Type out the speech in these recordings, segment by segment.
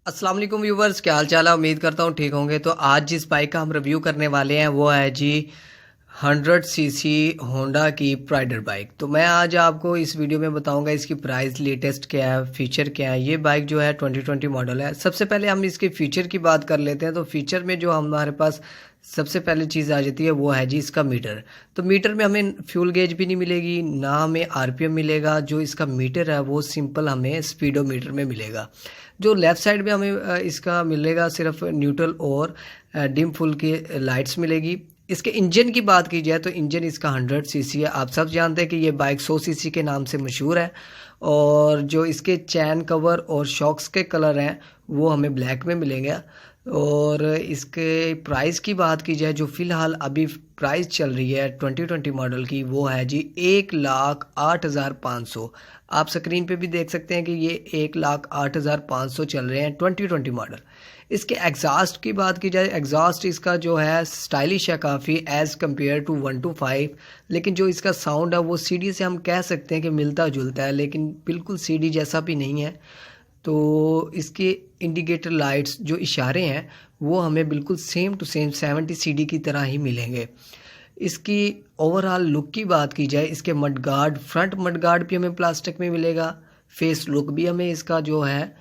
अस्सलाम वालेकुम व्यूवर्स, क्या हाल चाल है। उम्मीद करता हूँ ठीक होंगे। तो आज जिस बाइक का हम रिव्यू करने वाले हैं वो है जी 100 सीसी होंडा की प्राइडर बाइक। तो मैं आज आपको इस वीडियो में बताऊंगा इसकी प्राइस, लेटेस्ट क्या है, फीचर क्या है। ये बाइक जो है 2020 मॉडल है। सबसे पहले हम इसके फीचर की बात कर लेते हैं। तो फीचर में जो हमारे पास सबसे पहले चीज़ आ जाती है वो है जी इसका मीटर। तो मीटर में हमें फ्यूल गेज भी नहीं मिलेगी, ना हमें आरपीएम मिलेगा। जो इसका मीटर है वो सिंपल हमें स्पीडोमीटर में मिलेगा। जो लेफ़्ट साइड में हमें इसका मिलेगा सिर्फ न्यूट्रल और डिम फुल की लाइट्स मिलेगी। इसके इंजन की बात की जाए तो इंजन इसका 100 सीसी है। आप सब जानते हैं कि ये बाइक 100 सीसी के नाम से मशहूर है। और जो इसके चैन कवर और शॉक्स के कलर हैं वो हमें ब्लैक में मिलेंगे। और इसके प्राइस की बात की जाए, जो फ़िलहाल अभी प्राइस चल रही है 2020 मॉडल की, वो है जी 1,08,500। आप स्क्रीन पे भी देख सकते हैं कि ये 1,08,500 चल रहे हैं 2020 मॉडल। इसके एग्जॉस्ट की बात की जाए, एग्जॉस्ट इसका जो है स्टाइलिश है काफ़ी एज़ कम्पेयर टू 125। लेकिन जो इसका साउंड है वो सीडी से हम कह सकते हैं कि मिलता जुलता है, लेकिन बिल्कुल सीडी जैसा भी नहीं है। तो इसके इंडिकेटर लाइट्स जो इशारे हैं वो हमें बिल्कुल सेम टू सेम 70 सीडी की तरह ही मिलेंगे। इसकी ओवरऑल लुक की बात की जाए, इसके mud guard, front mud guard भी हमें प्लास्टिक में मिलेगा। फेस लुक भी हमें इसका जो है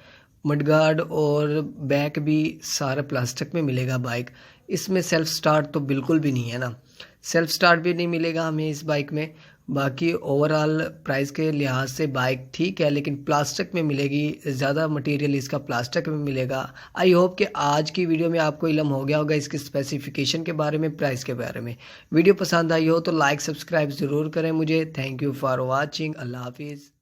मड गार्ड और बैक भी सारा प्लास्टिक में मिलेगा। बाइक इसमें सेल्फ स्टार्ट तो बिल्कुल भी नहीं है ना, सेल्फ स्टार्ट भी नहीं मिलेगा हमें इस बाइक में। बाकी ओवरऑल प्राइस के लिहाज से बाइक ठीक है, लेकिन प्लास्टिक में मिलेगी, ज़्यादा मटेरियल इसका प्लास्टिक में मिलेगा। आई होप कि आज की वीडियो में आपको इल्म हो गया होगा इसके स्पेसिफिकेशन के बारे में, प्राइस के बारे में। वीडियो पसंद आई हो तो लाइक सब्सक्राइब ज़रूर करें मुझे। Thank you for watching. अल्लाह हाफिज़।